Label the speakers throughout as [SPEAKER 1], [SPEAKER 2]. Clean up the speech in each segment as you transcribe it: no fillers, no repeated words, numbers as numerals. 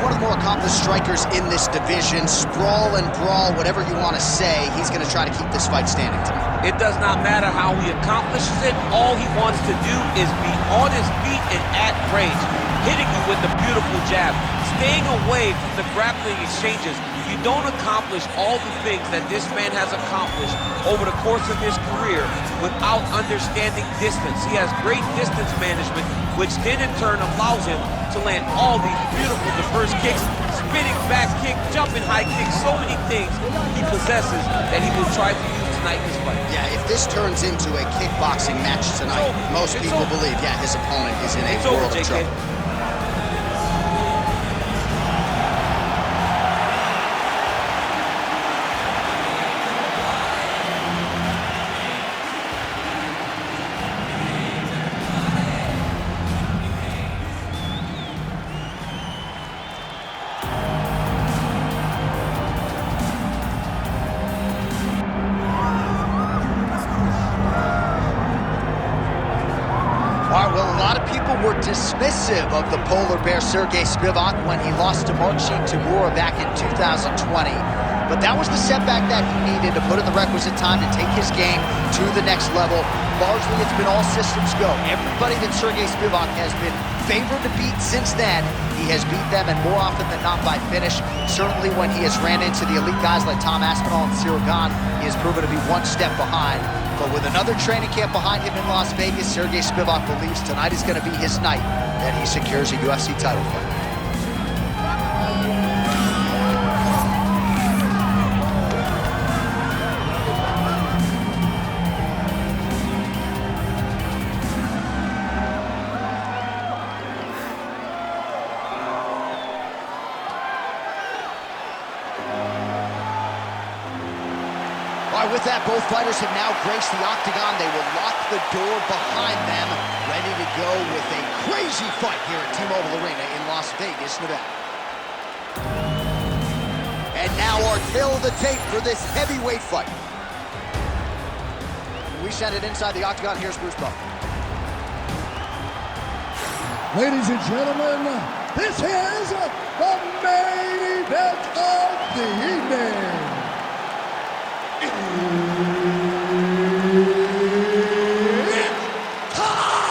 [SPEAKER 1] one of the more accomplished strikers in this division. Sprawl and brawl, whatever you want to say, he's going to try to keep this fight standing tonight.
[SPEAKER 2] It does not matter how he accomplishes it. All he wants to do is be on his feet and at range, hitting you with the beautiful jab, staying away from the grappling exchanges. You don't accomplish all the things that this man has accomplished over the course of his career without understanding distance. He has great distance management, which then in turn allows him to land all these beautiful diverse kicks, spinning back kick, jumping high kick, so many things he possesses that he will try to use tonight in this fight.
[SPEAKER 1] Yeah, if this turns into a kickboxing match tonight, most people believe, yeah, his opponent is in a world of trouble. Were dismissive of the polar bear Sergei Spivak when he lost to Marcin Tygura back in 2020. But that was the setback that he needed to put in the requisite time to take his game to the next level. Largely, it's been all systems go. Everybody that Sergei Spivak has been favored to beat since then, he has beat them, and more often than not by finish. Certainly when he has ran into the elite guys like Tom Aspinall and Cyril Gane, he has proven to be one step behind. But with another training camp behind him in Las Vegas, Sergei Spivak believes tonight is going to be his night that he secures a UFC title fight. With that, both fighters have now graced the octagon. They will lock the door behind them, ready to go with a crazy fight here at T-Mobile Arena in Las Vegas, Nevada. And now our tail of the tape for this heavyweight fight. We send it inside the octagon. Here's Bruce Buffer.
[SPEAKER 3] Ladies and gentlemen, this is the main event of the evening. Time!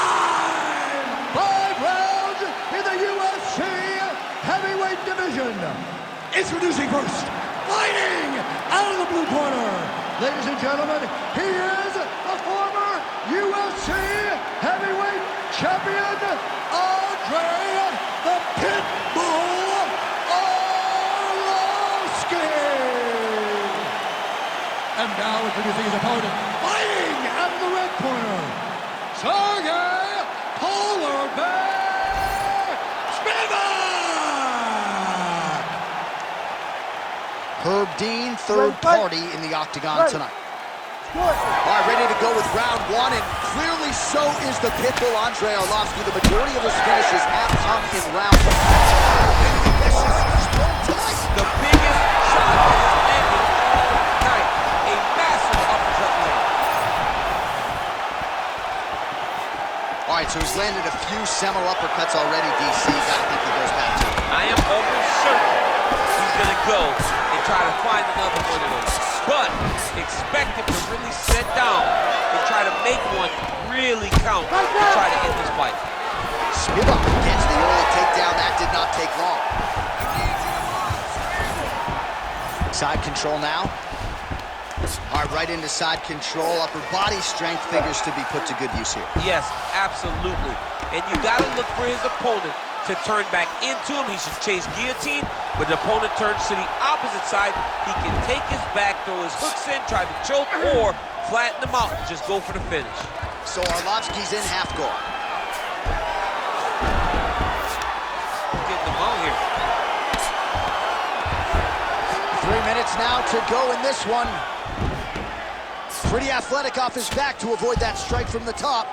[SPEAKER 3] 5 rounds in the UFC heavyweight division. Introducing first, fighting out of the blue corner. Ladies and gentlemen, he is the former UFC heavyweight champion, Andrei the Pitbull Arlovski. And now introducing his opponent, fighting out of the red corner, Sergei Polar Bear Spivak!
[SPEAKER 1] Herb Dean, third party in the octagon tonight. All right, ready to go with round one, and clearly so is the Pitbull, Andrei Arlovski. The majority of his finishes have come in round one. This is tonight.
[SPEAKER 2] The biggest shot that is landed tonight. A massive uppercut land.
[SPEAKER 1] All right, so he's landed a few seminal uppercuts already, DC. Gotta think he goes back to it.
[SPEAKER 2] I am almost certain he's gonna go and try to find another one of those. But expect him to really sit down and try to make one really count to try to end this fight.
[SPEAKER 1] Spivak gets the early takedown. That did not take long. Side control now. All right, right into side control. Upper body strength figures to be put to good use here.
[SPEAKER 2] Yes, absolutely. And you got to look for his opponent to turn back into him. He should chase guillotine, but the opponent turns to the opposite side. He can take his back, throw his hooks in, try to choke, or flatten him out and just go for the finish.
[SPEAKER 1] So Arlovski's in half guard.
[SPEAKER 2] Getting them out here.
[SPEAKER 1] 3 minutes now to go in this one. Pretty athletic off his back to avoid that strike from the top.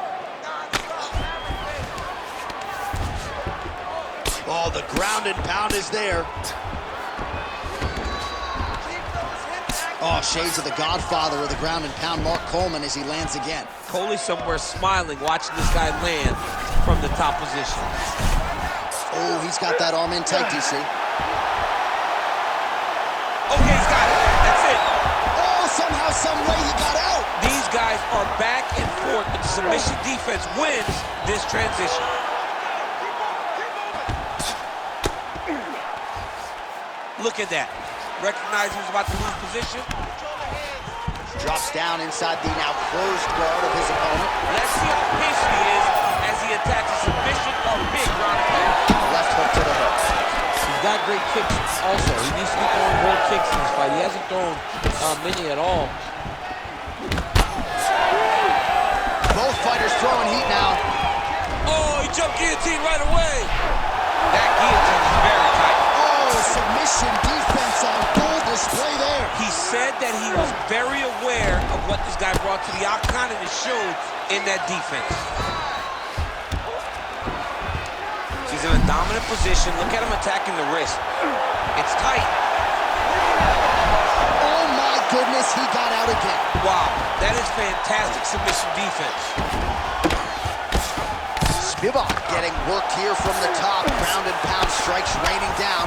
[SPEAKER 1] Oh, the ground and pound is there. Oh, shades of the godfather of the ground and pound, Mark Coleman, as he lands again.
[SPEAKER 2] Coley somewhere smiling, watching this guy land from the top position.
[SPEAKER 1] Oh, he's got that arm in tight, DC.
[SPEAKER 2] Okay, he's got it. That's it.
[SPEAKER 1] Oh, somehow, some way he got out.
[SPEAKER 2] These guys are back and forth, but the submission defense wins this transition. Look at that. Recognize he was about to lose position.
[SPEAKER 1] Drops down inside the now closed guard of his opponent.
[SPEAKER 2] Let's see how patient he is as he attacks a submission or big ground and pound.
[SPEAKER 1] Left hook to the hook.
[SPEAKER 4] He's got great kicks also. He needs to be throwing more kicks in this fight. He hasn't thrown many at all.
[SPEAKER 1] Both fighters throwing heat now.
[SPEAKER 2] Oh, he jumped guillotine right away. That guillotine is very tight.
[SPEAKER 1] Oh, submission defense on full display there.
[SPEAKER 2] He said that he was very aware of what this guy brought to the octagon, and it showed in that defense. He's in a dominant position. Look at him attacking the wrist. It's tight.
[SPEAKER 1] Oh my goodness, he got out again.
[SPEAKER 2] Wow, that is fantastic submission defense.
[SPEAKER 1] Spivak getting worked here from the top. Ground and pound strikes raining down.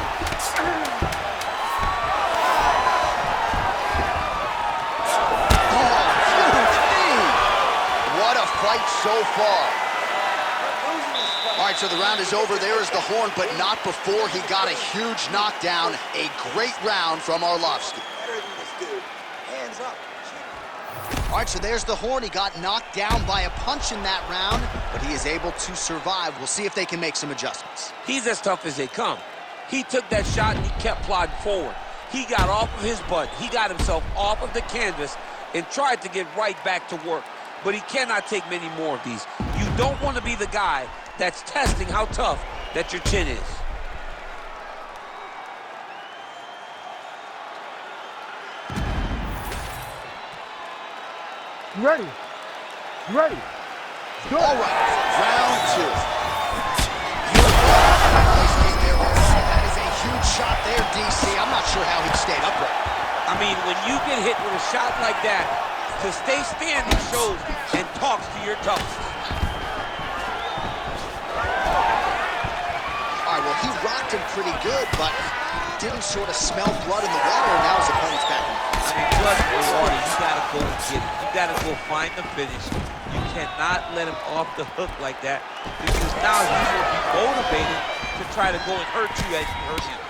[SPEAKER 1] Oh, huge knee. What a fight so far. All right, so the round is over. There is the horn, but not before he got a huge knockdown. A great round from Arlovski. All right, so there's the horn. He got knocked down by a punch in that round, but he is able to survive. We'll see if they can make some adjustments.
[SPEAKER 2] He's as tough as they come. He took that shot and he kept plodding forward. He got off of his butt. He got himself off of the canvas and tried to get right back to work. But he cannot take many more of these. You don't want to be the guy that's testing how tough that your chin is.
[SPEAKER 3] You ready? You ready? Go.
[SPEAKER 1] All right, round two. Nice game there. That is a huge shot there, DC. I'm not sure how he stayed upright.
[SPEAKER 2] I mean, when you get hit with a shot like that, to stay standing shows and talks to your toughness.
[SPEAKER 1] All right, well, he rocked him pretty good, but didn't sort of smell blood in the water, and now his opponent's back in.
[SPEAKER 2] I mean, blood in the water, you gotta go and get it. You gotta go find the finish. You cannot let him off the hook like that, because now he will be motivated to try to go and hurt you as you hurt him.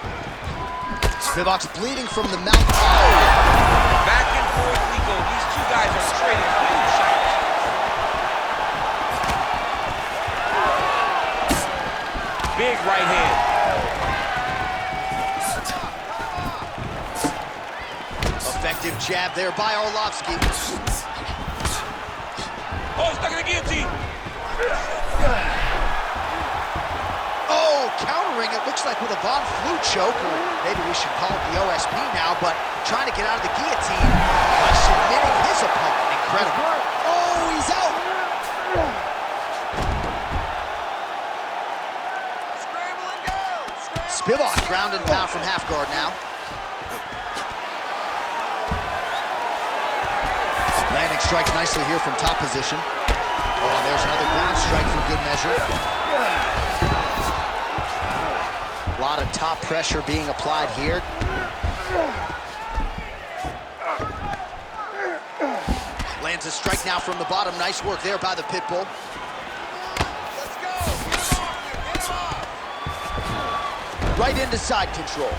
[SPEAKER 1] Spivak's bleeding from the mouth. Oh.
[SPEAKER 2] Back and forth we go. These two guys are trading huge shots. Big right hand.
[SPEAKER 1] Effective jab there by Arlovski.
[SPEAKER 2] Oh, he's stuck in the guillotine.
[SPEAKER 1] Oh, countering, it looks like with a Von Flue choke, or maybe we should call it the OSP now, but trying to get out of the guillotine by submitting his opponent. Incredible. Oh, he's out. Spivak ground and pound from half guard now. Landing strikes nicely here from top position. Oh, there's another ground strike for good measure. A lot of top pressure being applied here. Lands a strike now from the bottom. Nice work there by the pit bull. Right into side control.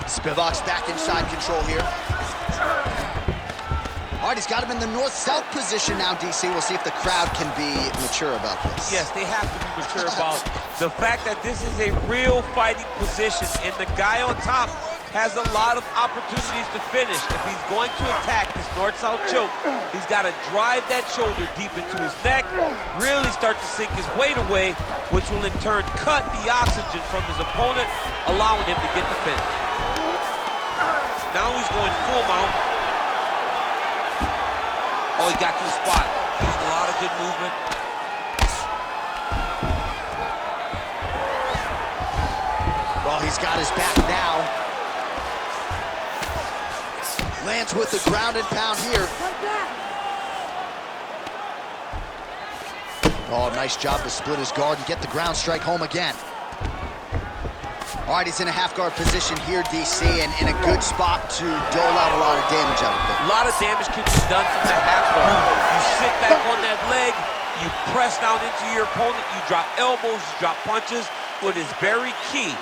[SPEAKER 1] Spivak's back in side control here. All right, he's got him in the north-south position now, DC. We'll see if the crowd can be mature about this.
[SPEAKER 2] Yes, they have to be mature about the fact that this is a real fighting position, and the guy on top has a lot of opportunities to finish. If he's going to attack this north-south choke, he's got to drive that shoulder deep into his neck, really start to sink his weight away, which will in turn cut the oxygen from his opponent, allowing him to get the finish. Now he's going full mount. Oh, he got to the spot. Using a lot of good movement.
[SPEAKER 1] Well, he's got his back now. Lands with the ground and pound here. Oh, nice job to split his guard and get the ground strike home again. All right, he's in a half-guard position here, DC, and in a good spot to dole out a lot of damage out of it.
[SPEAKER 2] A lot of damage can be done from the half guard. You sit back on that leg, you press down into your opponent, you drop elbows, you drop punches. What is very key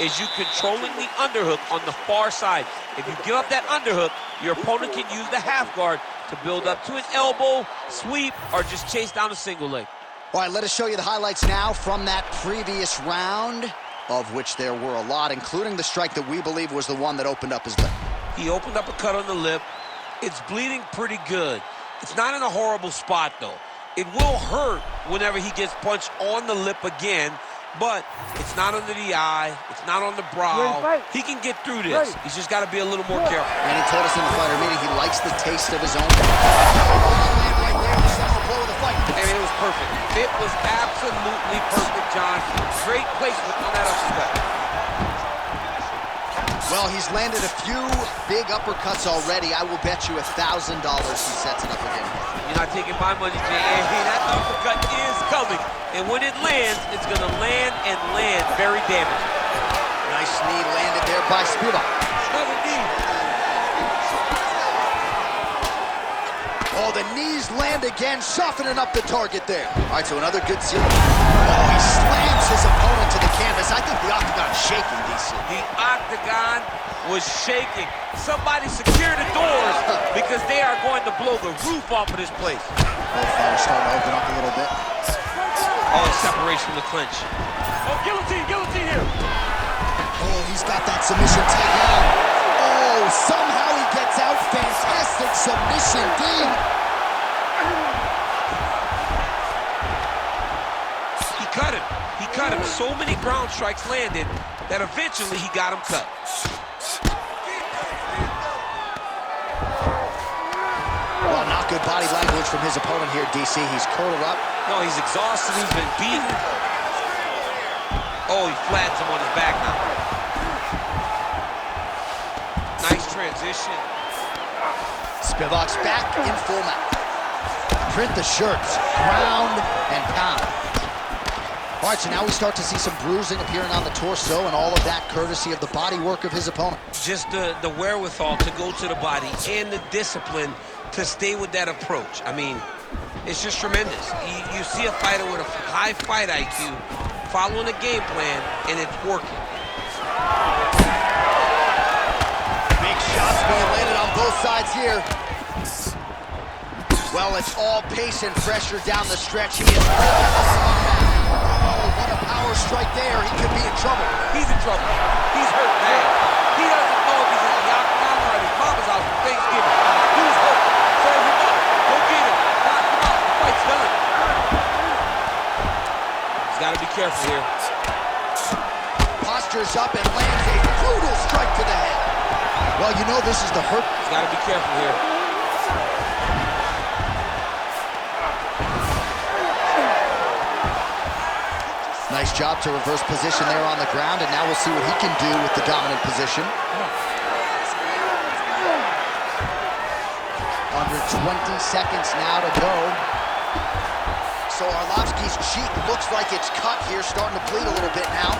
[SPEAKER 2] is you controlling the underhook on the far side. If you give up that underhook, your opponent can use the half guard to build up to an elbow, sweep, or just chase down a single leg.
[SPEAKER 1] All right, let us show you the highlights now from that previous round, of which there were a lot, including the strike that we believe was the one that opened up his lip.
[SPEAKER 2] He opened up a cut on the lip. It's bleeding pretty good. It's not in a horrible spot, though. It will hurt whenever he gets punched on the lip again, but it's not under the eye. It's not on the brow. He can get through this. He's just got to be a little more careful.
[SPEAKER 1] And he told us in the fighter meeting he likes the taste of his own.
[SPEAKER 2] And it was perfect. It was absolutely perfect, John. Great placement on that uppercut.
[SPEAKER 1] Well, he's landed a few big uppercuts already. I will bet you $1,000 he sets it up again.
[SPEAKER 2] You're not taking my money, Jay. That uppercut is coming. And when it lands, it's going to land and land very damaging.
[SPEAKER 1] Nice knee landed there by Spivak.
[SPEAKER 2] Another knee.
[SPEAKER 1] Oh, the knees land again, softening up the target there. All right, so another good series. Oh, he slams his opponent to the canvas. I think the octagon's shaking, DC.
[SPEAKER 2] The octagon was shaking. Somebody secure the doors because they are going to blow the roof off of this place.
[SPEAKER 1] Both fighters starting to open up a little bit.
[SPEAKER 2] Oh, separation from the clinch. Oh, guillotine here.
[SPEAKER 1] Oh, he's got that submission takedown. Oh, somehow he gets out. Fantastic submission, D.
[SPEAKER 2] He cut him. He cut him. So many ground strikes landed that eventually he got him cut.
[SPEAKER 1] Well, not good body language from his opponent here, DC. He's curled up.
[SPEAKER 2] No, he's exhausted. He's been beaten. Oh, he flattens him on his back now. Nice transition.
[SPEAKER 1] Spivak's back in full mount. Print the shirts, ground and pound. All right, so now we start to see some bruising appearing on the torso, and all of that courtesy of the body work of his opponent.
[SPEAKER 2] Just the wherewithal to go to the body and the discipline to stay with that approach. I mean, it's just tremendous. You see a fighter with a high fight IQ following a game plan, and it's working.
[SPEAKER 1] Big shots being landed on both sides here. Well, it's all pace and pressure down the stretch. He is what a power strike there. He could be in trouble.
[SPEAKER 2] He's in trouble. He's hurt bad. He doesn't know if he's in the octagon or at his mama's house for Thanksgiving. He's hurt. Serve him up. Go get him. Knock him out. The fight's done. He's got to be careful here.
[SPEAKER 1] Postures up and lands a brutal strike to the head. Well, you know this is the hurt.
[SPEAKER 2] He's got to be careful here.
[SPEAKER 1] Nice job to reverse position there on the ground, and now we'll see what he can do with the dominant position. Under 20 seconds now to go. So Arlovski's cheek looks like it's cut here, starting to bleed a little bit now.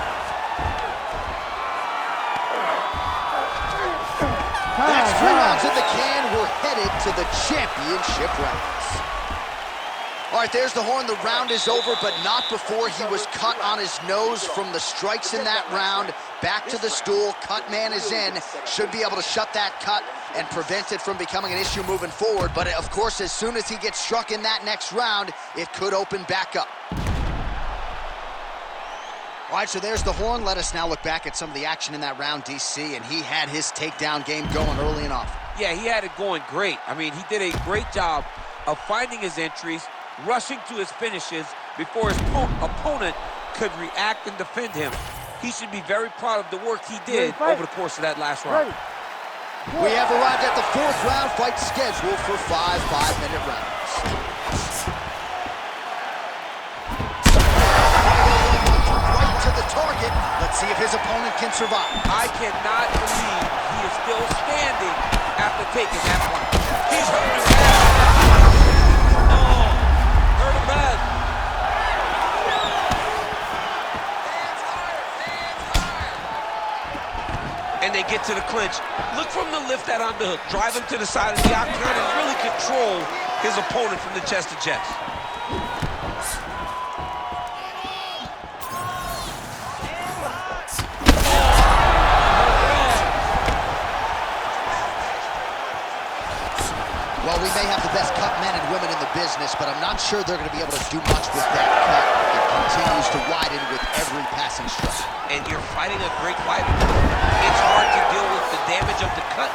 [SPEAKER 1] That's 3 rounds in the can. We're headed to the championship rounds. All right, there's the horn. The round is over, but not before he was cut on his nose from the strikes in that round. Back to the stool. Cut man is in. Should be able to shut that cut and prevent it from becoming an issue moving forward. But, of course, as soon as he gets struck in that next round, it could open back up. All right, so there's the horn. Let us now look back at some of the action in that round, DC, and he had his takedown game going early and often.
[SPEAKER 2] Yeah, he had it going great. I mean, he did a great job of finding his entries, rushing to his finishes before his opponent could react and defend him. He should be very proud of the work he did over the course of that last round.
[SPEAKER 1] We have arrived at the 4th round, fight scheduled for 5 5-minute rounds. Right to the target. Let's see if his opponent can survive.
[SPEAKER 2] I cannot believe he is still standing after taking that one. He's hurt his ass. Hurt him bad. get to the clinch. Look from the lift that underhook. Drive him to the side of the octagon and really control his opponent from the chest to chest.
[SPEAKER 1] Well, we may have the best cut men and women in the business, but I'm not sure they're going to be able to do much with that cut. It continues to widen with every passing strike.
[SPEAKER 2] And you're fighting a great fighter. It's hard to deal with the damage of the cut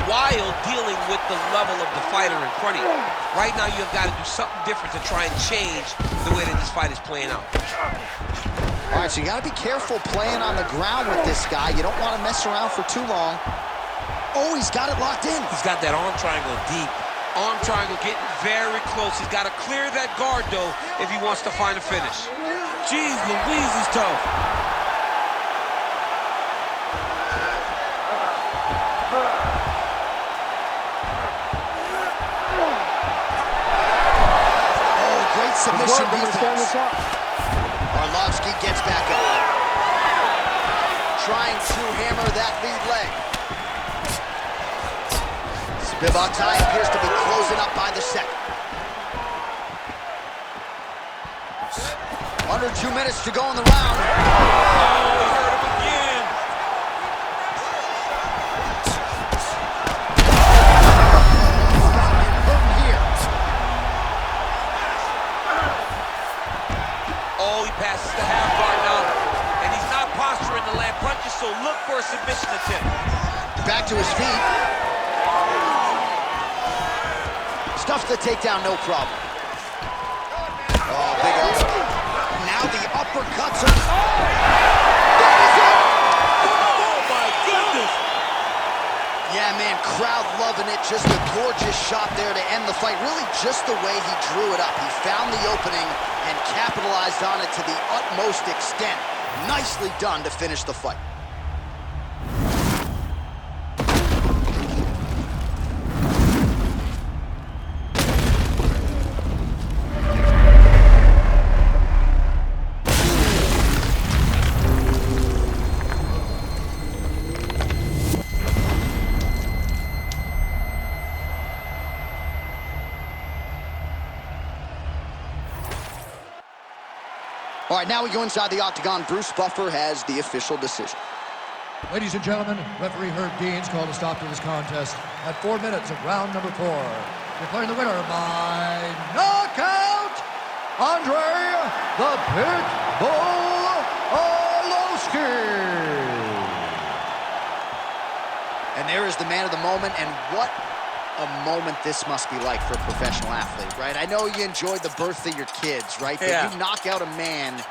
[SPEAKER 2] while dealing with the level of the fighter in front of you. Right now, you've got to do something different to try and change the way that this fight is playing out.
[SPEAKER 1] All right, so you got to be careful playing on the ground with this guy. You don't want to mess around for too long. Oh, he's got it locked in.
[SPEAKER 2] He's got that arm triangle deep. Arm triangle getting very close. He's got to clear that guard, though, if he wants to find a finish.
[SPEAKER 4] Jeez Louise, is tough.
[SPEAKER 1] Oh, great submission defense. Arlovski gets back up. Trying to hammer that lead leg. Spivak appears to be closing up by the second. Under 2 minutes to go in the round.
[SPEAKER 2] Oh, he hurt him again.
[SPEAKER 1] Here.
[SPEAKER 2] Oh, he passes the half guard now. And he's not posturing to land punches, so look for a submission attempt.
[SPEAKER 1] Back to his feet. Stuffs the takedown, no problem. Oh, big up. Now the uppercuts are... That is it!
[SPEAKER 2] Oh, my goodness!
[SPEAKER 1] Yeah, man, crowd loving it. Just a gorgeous shot there to end the fight. Really just the way he drew it up. He found the opening and capitalized on it to the utmost extent. Nicely done to finish the fight. All right, now we go inside the octagon. Bruce Buffer has the official decision.
[SPEAKER 3] Ladies and gentlemen, referee Herb Deans called a stop to this contest at 4 minutes of round number 4. Declaring the winner by knockout, Andrei the Pit Bull Arlovski.
[SPEAKER 1] And there is the man of the moment, and what a moment this must be like for a professional athlete, right? I know you enjoyed the birth of your kids, right?
[SPEAKER 2] Yeah.
[SPEAKER 1] But you knock out a man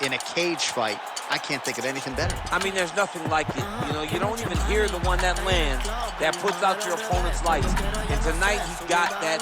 [SPEAKER 1] in a cage fight, I can't think of anything better.
[SPEAKER 2] I mean, there's nothing like it. You know, you don't even hear the one that lands, that puts out your opponent's lights. And tonight, he's got that